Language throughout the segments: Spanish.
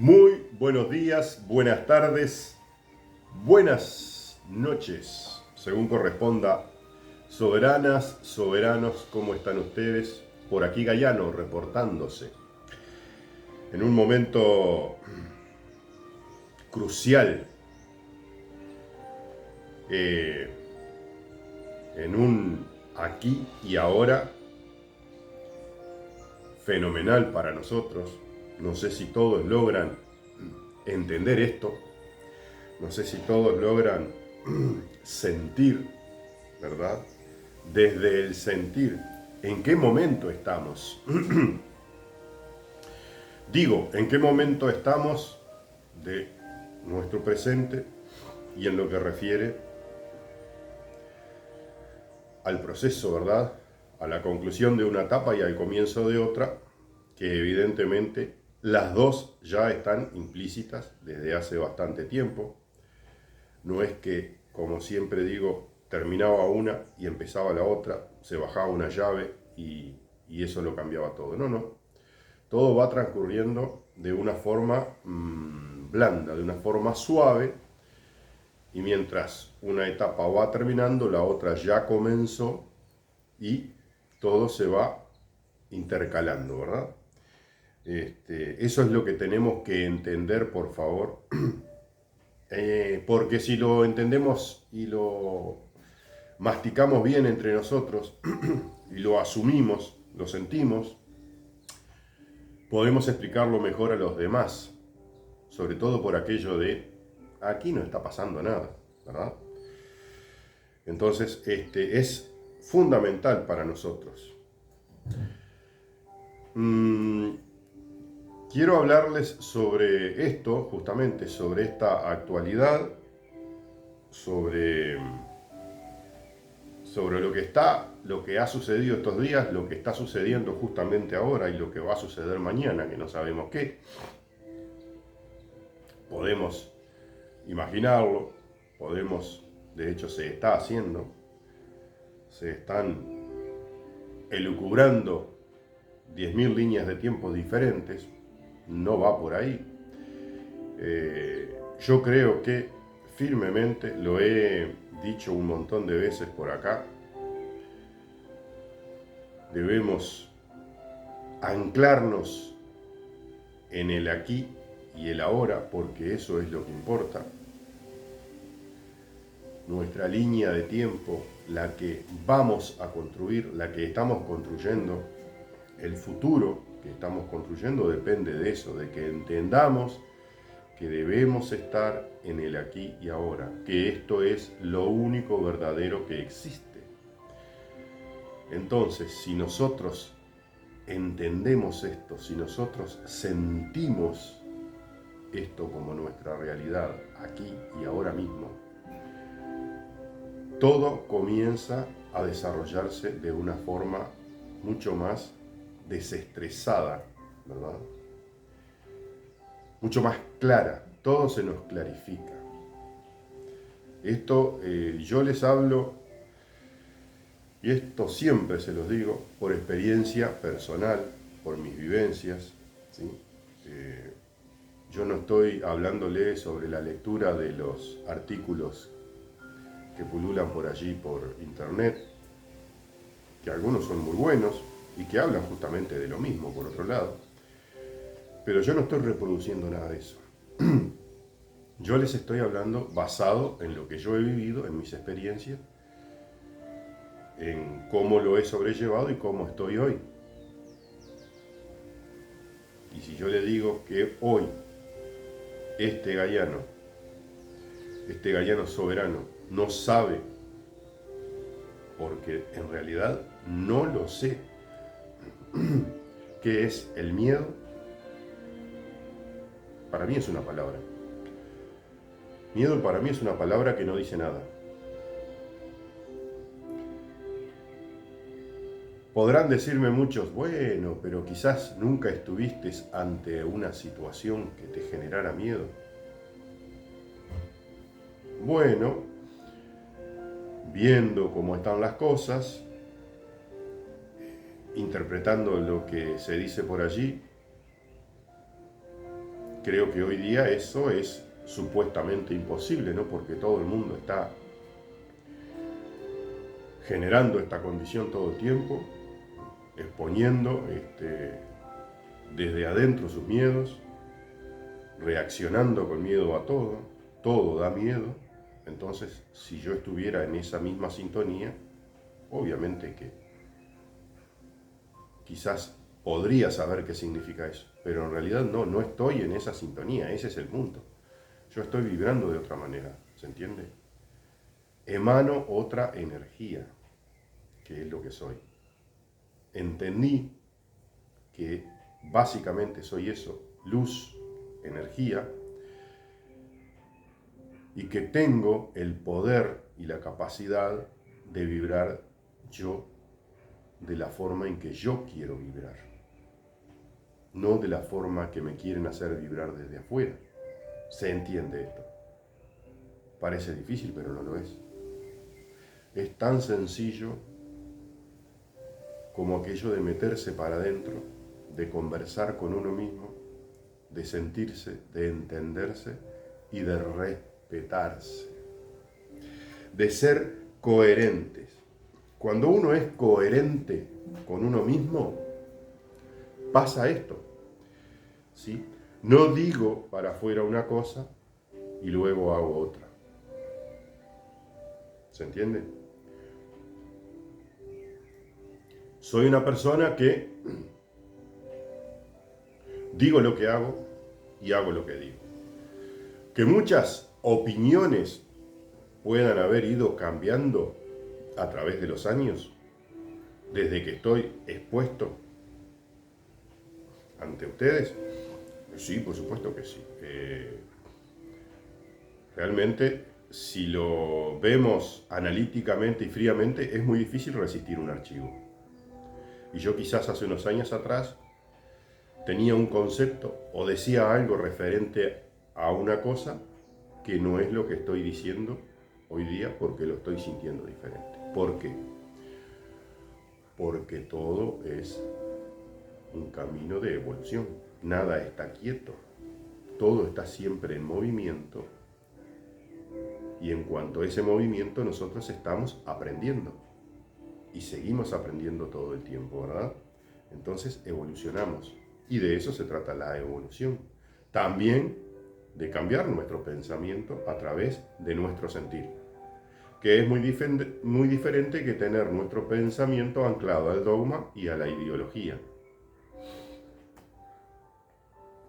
Muy buenos días, buenas tardes, buenas noches, según corresponda. Soberanas, soberanos, ¿cómo están ustedes? Por aquí Gayano reportándose. En un momento crucial, en un aquí y ahora fenomenal para nosotros. No sé si todos logran entender esto. No sé si todos logran sentir, ¿verdad? Desde el sentir, ¿en qué momento estamos? Digo, ¿en qué momento estamos de nuestro presente y en lo que refiere al proceso, ¿verdad? A la conclusión de una etapa y al comienzo de otra, que evidentemente las dos ya están implícitas desde hace bastante tiempo. No es que, como siempre digo, terminaba una y empezaba la otra, se bajaba una llave y eso lo cambiaba todo. No, no. Todo va transcurriendo de una forma blanda, de una forma suave, y mientras una etapa va terminando, la otra ya comenzó y todo se va intercalando, ¿verdad? Eso es lo que tenemos que entender, por favor, porque si lo entendemos y lo masticamos bien entre nosotros y lo asumimos, lo sentimos, podemos explicarlo mejor a los demás, sobre todo por aquello de aquí no está pasando nada, ¿verdad? Entonces, es fundamental para nosotros. Quiero hablarles sobre esto, justamente sobre esta actualidad, sobre lo que ha sucedido estos días, lo que está sucediendo justamente ahora y lo que va a suceder mañana, que no sabemos qué. Podemos imaginarlo, de hecho se está haciendo, se están elucubrando 10.000 líneas de tiempo diferentes, no va por ahí. Yo creo que firmemente, lo he dicho un montón de veces por acá, debemos anclarnos en el aquí y el ahora, porque eso es lo que importa. Nuestra línea de tiempo, la que vamos a construir, la que estamos construyendo, el futuro que estamos construyendo depende de eso, de que entendamos que debemos estar en el aquí y ahora, que esto es lo único verdadero que existe. Entonces, si nosotros entendemos esto, si nosotros sentimos esto como nuestra realidad aquí y ahora mismo, todo comienza a desarrollarse de una forma mucho más desestresada, ¿verdad? Mucho más clara, todo se nos clarifica. Esto yo les hablo, y esto siempre se los digo, por experiencia personal, por mis vivencias, ¿sí? Yo no estoy hablándole sobre la lectura de los artículos que pululan por allí por internet, que algunos son muy buenos y que hablan justamente de lo mismo, por otro lado, pero yo no estoy reproduciendo nada de eso. Yo les estoy hablando basado en lo que yo he vivido, en mis experiencias, en cómo lo he sobrellevado y cómo estoy hoy. Y si yo le digo que hoy este Gayano soberano, no sabe, porque en realidad no lo sé, qué es el miedo, para mí es una palabra. Miedo para mí es una palabra que no dice nada. Podrán decirme muchos, bueno, pero quizás nunca estuviste ante una situación que te generara miedo. Bueno, viendo cómo están las cosas, interpretando lo que se dice por allí, Creo que hoy día eso es supuestamente imposible, ¿no? Porque todo el mundo está generando esta condición todo el tiempo, exponiendo desde adentro sus miedos, reaccionando con miedo a todo, todo da miedo. Entonces, si yo estuviera en esa misma sintonía, obviamente que quizás podría saber qué significa eso, pero en realidad no estoy en esa sintonía, ese es el punto. Yo estoy vibrando de otra manera, ¿se entiende? Emano otra energía, que es lo que soy. Entendí que básicamente soy eso, luz, energía, y que tengo el poder y la capacidad de vibrar yo de la forma en que yo quiero vibrar, no de la forma que me quieren hacer vibrar desde afuera. ¿Se entiende esto? Parece difícil, pero no lo es. Es tan sencillo como aquello de meterse para adentro, de conversar con uno mismo, de sentirse, de entenderse y de respetarse, de ser coherentes. Cuando uno es coherente con uno mismo, pasa esto, ¿sí? No digo para afuera una cosa y luego hago otra. ¿Se entiende? Soy una persona que digo lo que hago y hago lo que digo. Que muchas opiniones puedan haber ido cambiando a través de los años, desde que estoy expuesto ante ustedes. Sí, por supuesto que sí. Realmente, si lo vemos analíticamente y fríamente, es muy difícil resistir un archivo. Y yo quizás hace unos años atrás tenía un concepto o decía algo referente a una cosa que no es lo que estoy diciendo hoy día porque lo estoy sintiendo diferente. ¿Por qué? Porque todo es un camino de evolución. Nada está quieto. Todo está siempre en movimiento. Y en cuanto a ese movimiento, nosotros estamos aprendiendo. Y seguimos aprendiendo todo el tiempo, ¿verdad? Entonces evolucionamos. Y de eso se trata la evolución. También de cambiar nuestro pensamiento a través de nuestro sentir. Que es muy diferente que tener nuestro pensamiento anclado al dogma y a la ideología.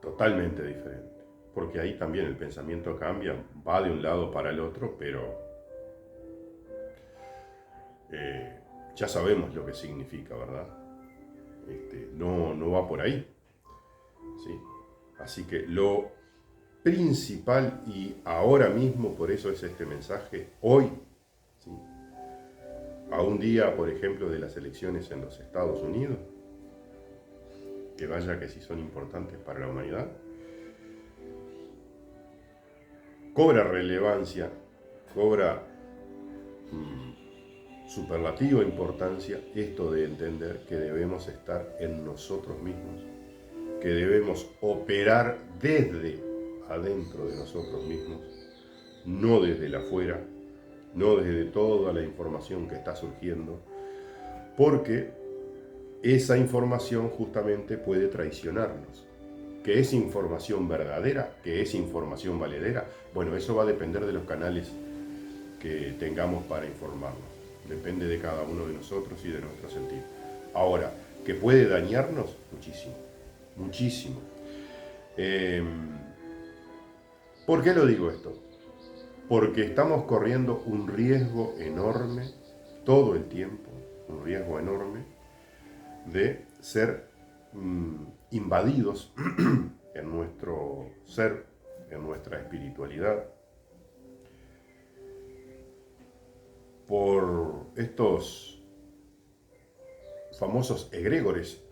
Totalmente diferente. Porque ahí también el pensamiento cambia, va de un lado para el otro, pero ya sabemos lo que significa, ¿verdad? No va por ahí, ¿sí? Así que lo principal, y ahora mismo por eso es este mensaje, hoy, ¿sí? A un día, por ejemplo, de las elecciones en los Estados Unidos, que vaya que sí son importantes para la humanidad, cobra relevancia, cobra superlativa importancia esto de entender que debemos estar en nosotros mismos, que debemos operar desde adentro de nosotros mismos, no desde el afuera, no desde toda la información que está surgiendo, porque esa información justamente puede traicionarnos. ¿Que es información verdadera? ¿Que es información valedera? Bueno, eso va a depender de los canales que tengamos para informarnos. Depende de cada uno de nosotros y de nuestro sentir. Ahora, ¿que puede dañarnos? Muchísimo, muchísimo. ¿Por qué lo digo esto? Porque estamos corriendo un riesgo enorme, todo el tiempo, un riesgo enorme de ser invadidos en nuestro ser, en nuestra espiritualidad, por estos famosos egregores,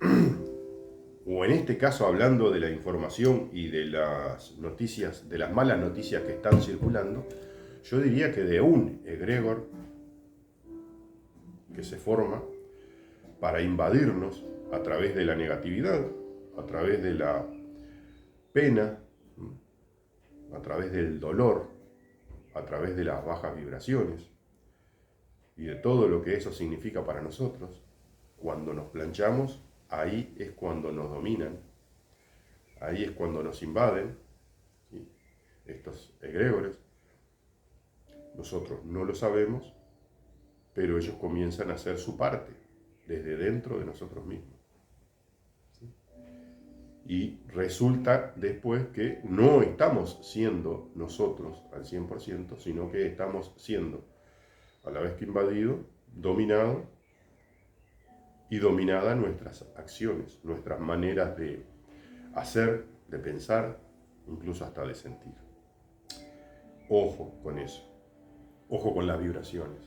o en este caso hablando de la información y de las noticias, de las malas noticias que están circulando, yo diría que de un egregor que se forma para invadirnos a través de la negatividad, a través de la pena, a través del dolor, a través de las bajas vibraciones y de todo lo que eso significa para nosotros. Cuando nos planchamos, ahí es cuando nos dominan, ahí es cuando nos invaden, ¿sí? Estos egregores. Nosotros no lo sabemos, pero ellos comienzan a hacer su parte desde dentro de nosotros mismos. ¿Sí? Y resulta después que no estamos siendo nosotros al 100%, sino que estamos siendo, a la vez que invadido, dominado y dominada nuestras acciones, nuestras maneras de hacer, de pensar, incluso hasta de sentir. Ojo con eso, ojo con las vibraciones.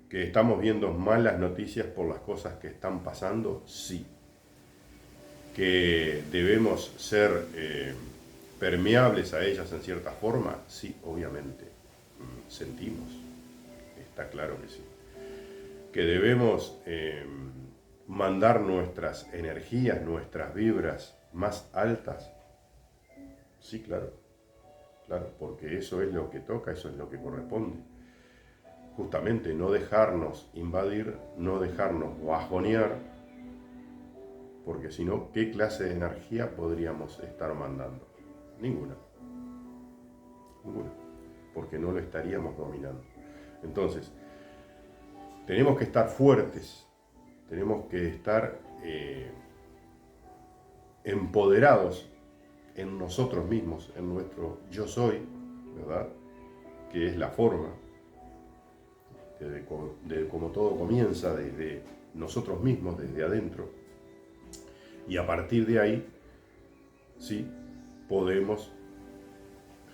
¿Que estamos viendo malas noticias por las cosas que están pasando? Sí. ¿Que debemos ser permeables a ellas en cierta forma? Sí, obviamente. Sentimos, está claro que sí. ¿Que debemos mandar nuestras energías, nuestras vibras más altas? Sí, claro. Claro, porque eso es lo que toca, eso es lo que corresponde. Justamente no dejarnos invadir, no dejarnos bajonear, porque si no, ¿qué clase de energía podríamos estar mandando? Ninguna. Ninguna. Porque no lo estaríamos dominando. Entonces, tenemos que estar fuertes, tenemos que estar empoderados en nosotros mismos, en nuestro yo soy, ¿verdad? Que es la forma, de como todo comienza desde nosotros mismos, desde adentro, y a partir de ahí, sí, podemos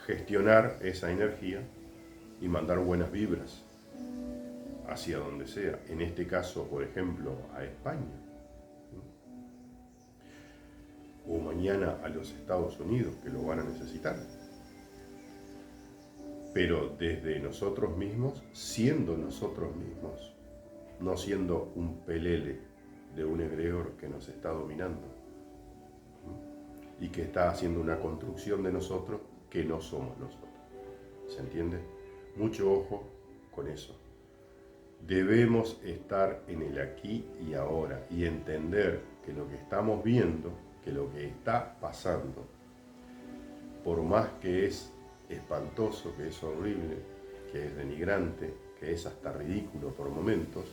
gestionar esa energía y mandar buenas vibras hacia donde sea, en este caso, por ejemplo, a España, o mañana a los Estados Unidos, que lo van a necesitar. Pero desde nosotros mismos, siendo nosotros mismos, no siendo un pelele de un egregor que nos está dominando y que está haciendo una construcción de nosotros que no somos nosotros. ¿Se entiende? Mucho ojo con eso. Debemos estar en el aquí y ahora y entender que lo que estamos viendo, que lo que está pasando, por más que es espantoso, que es horrible, que es denigrante, que es hasta ridículo por momentos,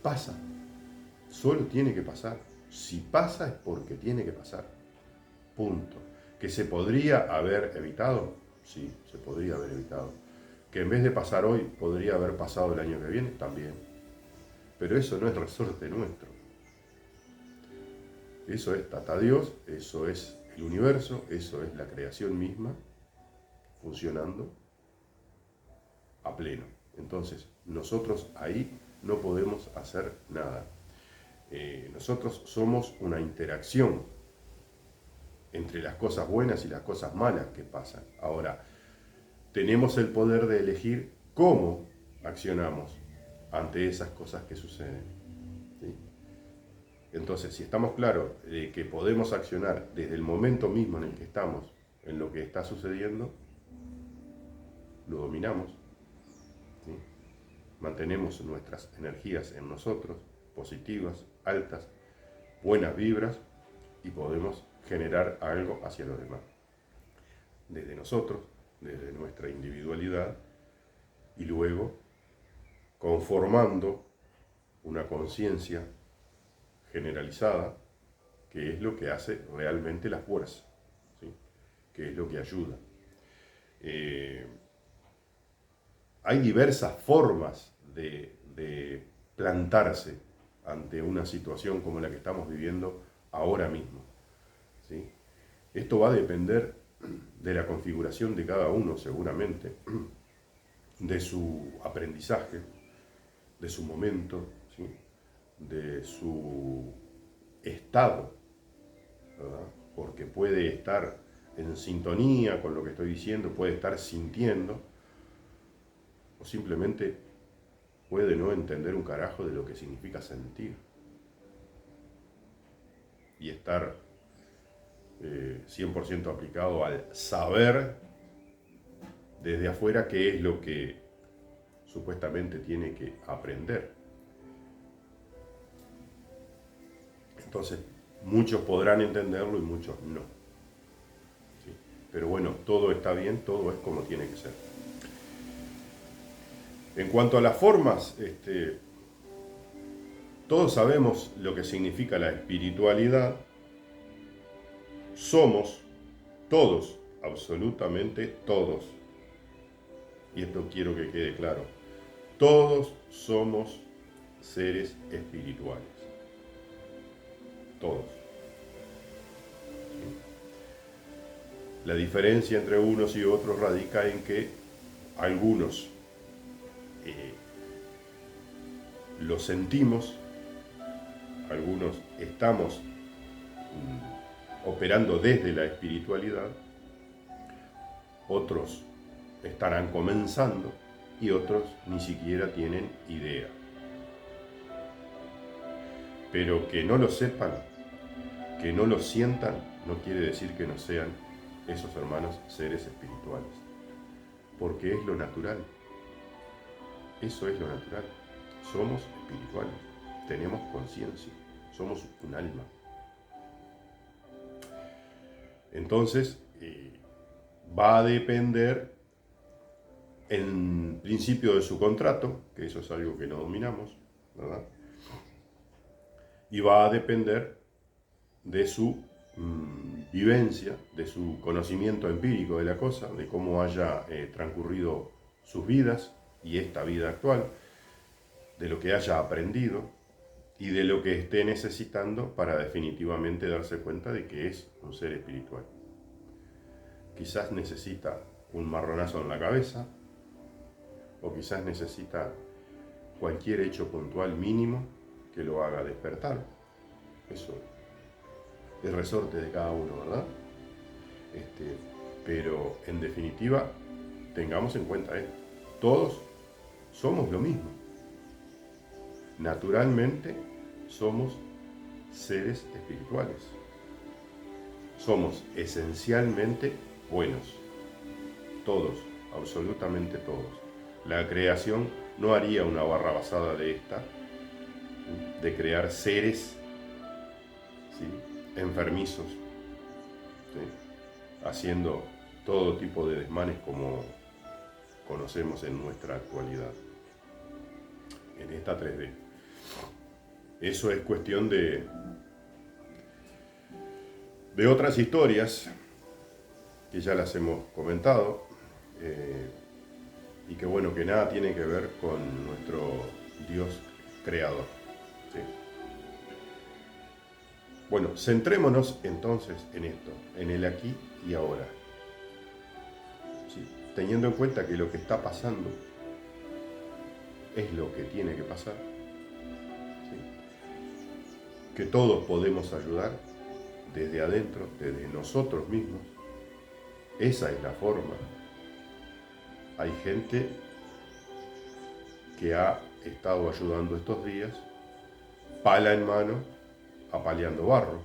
pasa. Solo tiene que pasar. Si pasa es porque tiene que pasar. Punto. ¿Que se podría haber evitado? Sí, se podría haber evitado. ¿Que en vez de pasar hoy podría haber pasado el año que viene? También. Pero eso no es resorte nuestro. Eso es Tata Dios, eso es el universo, eso es la creación misma funcionando a pleno. Entonces, nosotros ahí no podemos hacer nada. Nosotros somos una interacción entre las cosas buenas y las cosas malas que pasan. Ahora, tenemos el poder de elegir cómo accionamos ante esas cosas que suceden. ¿Sí? Entonces, si estamos claros de que podemos accionar desde el momento mismo en el que estamos, en lo que está sucediendo, lo dominamos, ¿sí? Mantenemos nuestras energías en nosotros, positivas, altas, buenas vibras, y podemos generar algo hacia los demás. Desde nosotros, desde nuestra individualidad, y luego conformando una conciencia generalizada, que es lo que hace realmente la fuerza, ¿sí? Que es lo que ayuda. Hay diversas formas de plantarse ante una situación como la que estamos viviendo ahora mismo, ¿sí? Esto va a depender de la configuración de cada uno, seguramente, de su aprendizaje, de su momento, ¿sí? De su estado, ¿verdad? Porque puede estar en sintonía con lo que estoy diciendo, puede estar sintiendo, o simplemente puede no entender un carajo de lo que significa sentir. Y estar 100% aplicado al saber desde afuera qué es lo que supuestamente tiene que aprender. Entonces, muchos podrán entenderlo y muchos no. ¿Sí? Pero bueno, todo está bien, todo es como tiene que ser. En cuanto a las formas, todos sabemos lo que significa la espiritualidad. Somos todos, absolutamente todos. Y esto quiero que quede claro. Todos somos seres espirituales. Todos. La diferencia entre unos y otros radica en que algunos lo sentimos, algunos estamos operando desde la espiritualidad, otros estarán comenzando y otros ni siquiera tienen idea. Pero que no lo sepan, que no lo sientan, no quiere decir que no sean esos hermanos seres espirituales, porque es lo natural. Eso es lo natural. Somos espirituales, tenemos conciencia, somos un alma. Entonces, va a depender en principio de su contrato, que eso es algo que no dominamos, ¿verdad? Y va a depender de su vivencia, de su conocimiento empírico de la cosa, de cómo haya transcurrido sus vidas y esta vida actual, de lo que haya aprendido y de lo que esté necesitando para definitivamente darse cuenta de que es un ser espiritual. Quizás necesita un marronazo en la cabeza, o quizás necesita cualquier hecho puntual mínimo que lo haga despertar. Eso es resorte de cada uno, ¿verdad? Pero en definitiva, tengamos en cuenta esto. Todos somos lo mismo. Naturalmente somos seres espirituales. Somos esencialmente buenos. Todos, absolutamente todos. La creación no haría una barrabasada de esta, de crear seres, ¿sí?, enfermizos, ¿sí?, haciendo todo tipo de desmanes como conocemos en nuestra actualidad, en esta 3D. Eso es cuestión de otras historias que ya las hemos comentado, y que bueno, que nada tiene que ver con nuestro Dios creador, ¿sí? Bueno, centrémonos entonces en esto, en el aquí y ahora, ¿sí?, teniendo en cuenta que lo que está pasando es lo que tiene que pasar, ¿sí?, que todos podemos ayudar desde adentro, desde nosotros mismos. Esa es la forma. Hay gente que ha estado ayudando estos días, pala en mano, apaleando barro.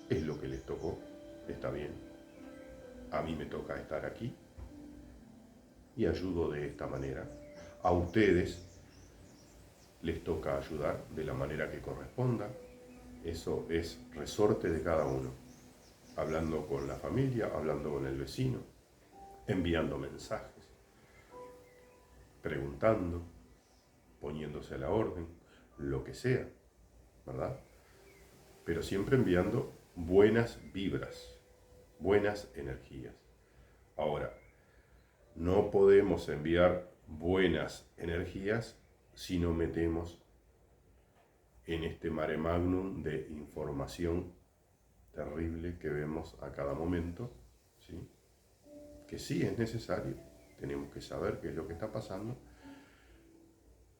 Es lo que les tocó, está bien. A mí me toca estar aquí y ayudo de esta manera. A ustedes les toca ayudar de la manera que corresponda. Eso es resorte de cada uno. Hablando con la familia, hablando con el vecino, enviando mensajes, preguntando, poniéndose a la orden, lo que sea, ¿verdad? Pero siempre enviando buenas vibras, buenas energías. Ahora, no podemos enviar buenas energías si no metemos en este mare magnum de información terrible que vemos a cada momento, ¿sí?, que sí es necesario, tenemos que saber qué es lo que está pasando,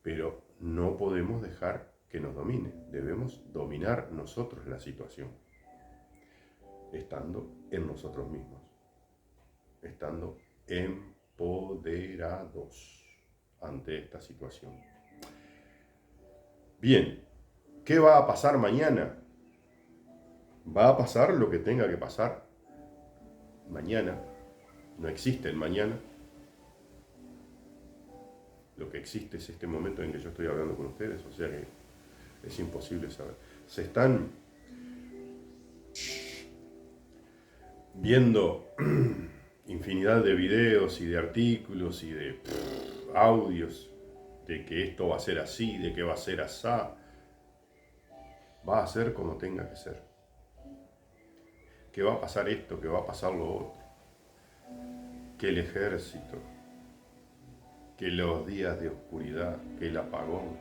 pero no podemos dejar que nos domine. Debemos dominar nosotros la situación, estando en nosotros mismos, estando empoderados ante esta situación. Bien, ¿qué va a pasar mañana? Va a pasar lo que tenga que pasar mañana. No existe el mañana. Lo que existe es este momento en que yo estoy hablando con ustedes, o sea que es imposible saber. Se están viendo infinidad de videos y de artículos y de audios de que esto va a ser así, de que va a ser asá. Va a ser como tenga que ser. Que va a pasar esto, que va a pasar lo otro. Que el ejército, que los días de oscuridad, que el apagón.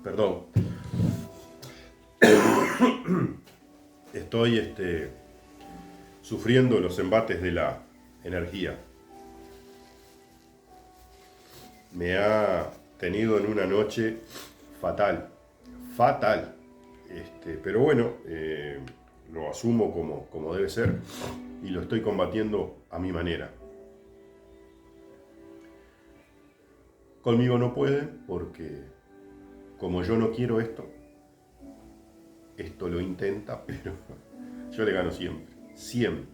Perdón. Estoy sufriendo los embates de la energía. Me ha tenido en una noche fatal, fatal. Pero bueno, lo asumo como debe ser y lo estoy combatiendo a mi manera. Conmigo no pueden porque como yo no quiero esto lo intenta, pero yo le gano siempre, siempre.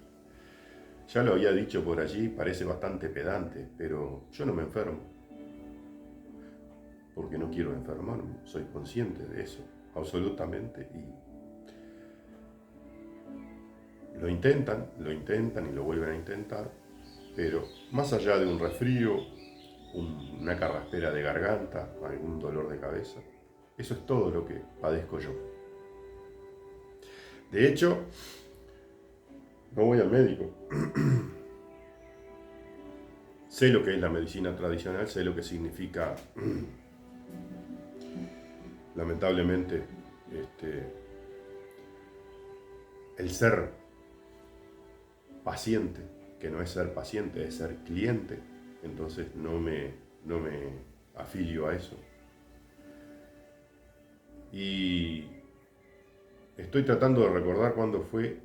Ya lo había dicho por allí, parece bastante pedante, pero yo no me enfermo, porque no quiero enfermarme, soy consciente de eso, absolutamente, y lo intentan y lo vuelven a intentar, pero más allá de un resfrío, una carraspera de garganta, algún dolor de cabeza, eso es todo lo que padezco yo. De hecho, no voy al médico. Sé lo que es la medicina tradicional, sé lo que significa, lamentablemente, el ser paciente, que no es ser paciente, es ser cliente. Entonces no me afilio a eso. Y estoy tratando de recordar cuándo fue.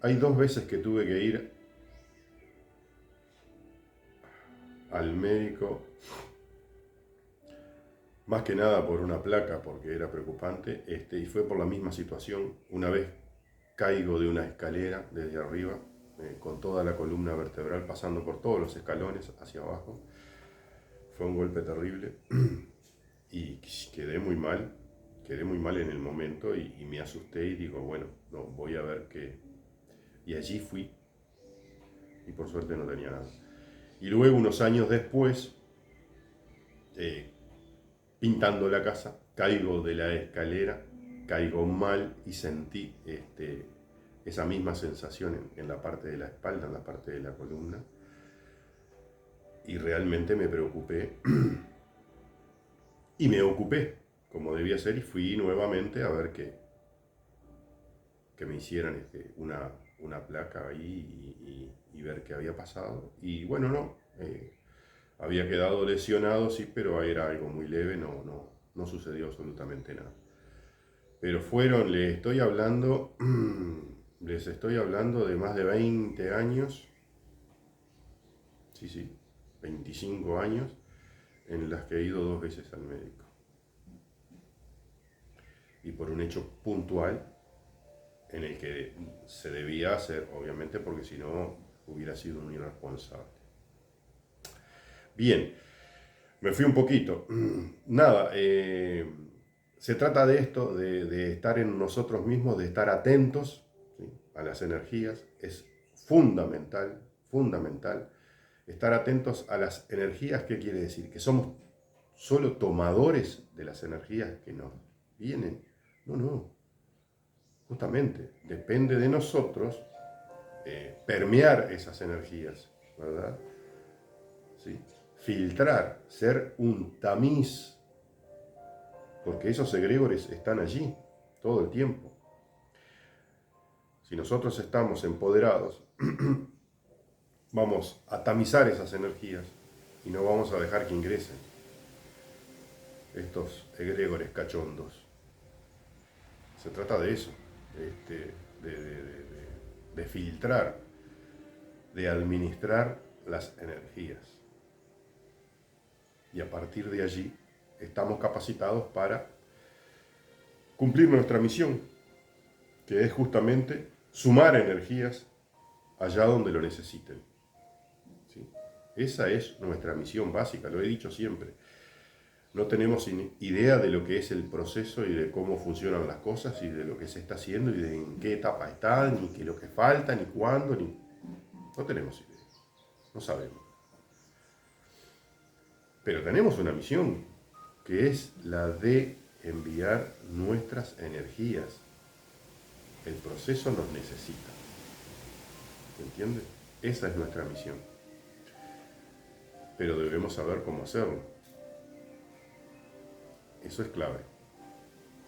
Hay 2 veces que tuve que ir al médico, más que nada por una placa, porque era preocupante, y fue por la misma situación. Una vez caigo de una escalera desde arriba, con toda la columna vertebral pasando por todos los escalones hacia abajo. Fue un golpe terrible y quedé muy mal en el momento y me asusté y digo, bueno, no, voy a ver qué. Y allí fui y por suerte no tenía nada. Y luego, unos años después, pintando la casa, caigo de la escalera, caigo mal y sentí esa misma sensación en la parte de la espalda, en la parte de la columna. Y realmente me preocupé y me ocupé como debía ser y fui nuevamente a ver que me hicieran una placa ahí y ver qué había pasado. Y bueno, no, había quedado lesionado, sí, pero era algo muy leve, no sucedió absolutamente nada. Pero les estoy hablando de más de 20 años, sí, 25 años, en las que he ido 2 veces al médico. Y por un hecho puntual en el que se debía hacer, obviamente, porque si no hubiera sido un irresponsable. Bien, me fui un poquito. Nada, se trata de esto, de estar en nosotros mismos, de estar atentos, ¿sí?, a las energías. Es fundamental, fundamental, estar atentos a las energías. ¿Qué quiere decir? Que somos solo tomadores de las energías que nos vienen. No. Justamente, depende de nosotros permear esas energías, ¿verdad? ¿Sí? Filtrar, ser un tamiz, porque esos egregores están allí todo el tiempo. Si nosotros estamos empoderados, vamos a tamizar esas energías y no vamos a dejar que ingresen estos egregores cachondos. Se trata de eso, de filtrar, de administrar las energías. Y a partir de allí estamos capacitados para cumplir nuestra misión, que es justamente sumar energías allá donde lo necesiten. ¿Sí? Esa es nuestra misión básica, lo he dicho siempre. No tenemos idea de lo que es el proceso y de cómo funcionan las cosas y de lo que se está haciendo y de en qué etapa están, ni qué es lo que falta, ni cuándo, ni... No tenemos idea, no sabemos. Pero tenemos una misión, que es la de enviar nuestras energías. El proceso nos necesita. ¿Se entiende? Esa es nuestra misión. Pero debemos saber cómo hacerlo. Eso es clave.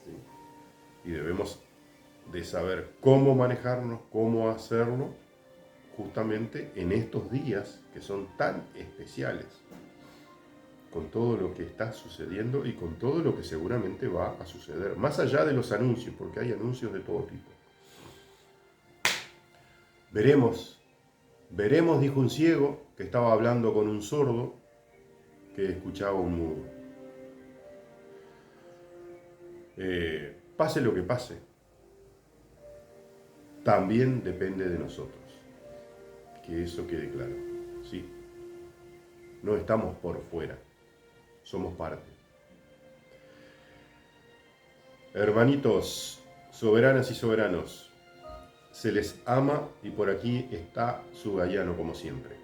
¿Sí? Y debemos de saber cómo manejarnos, cómo hacerlo, justamente en estos días que son tan especiales, con todo lo que está sucediendo y con todo lo que seguramente va a suceder, más allá de los anuncios, porque hay anuncios de todo tipo. Veremos, dijo un ciego que estaba hablando con un sordo que escuchaba un mudo. Pase lo que pase, también depende de nosotros. Que eso quede claro, ¿sí? No estamos por fuera, somos parte. Hermanitos, soberanas y soberanos, se les ama y por aquí está su Gayano como siempre.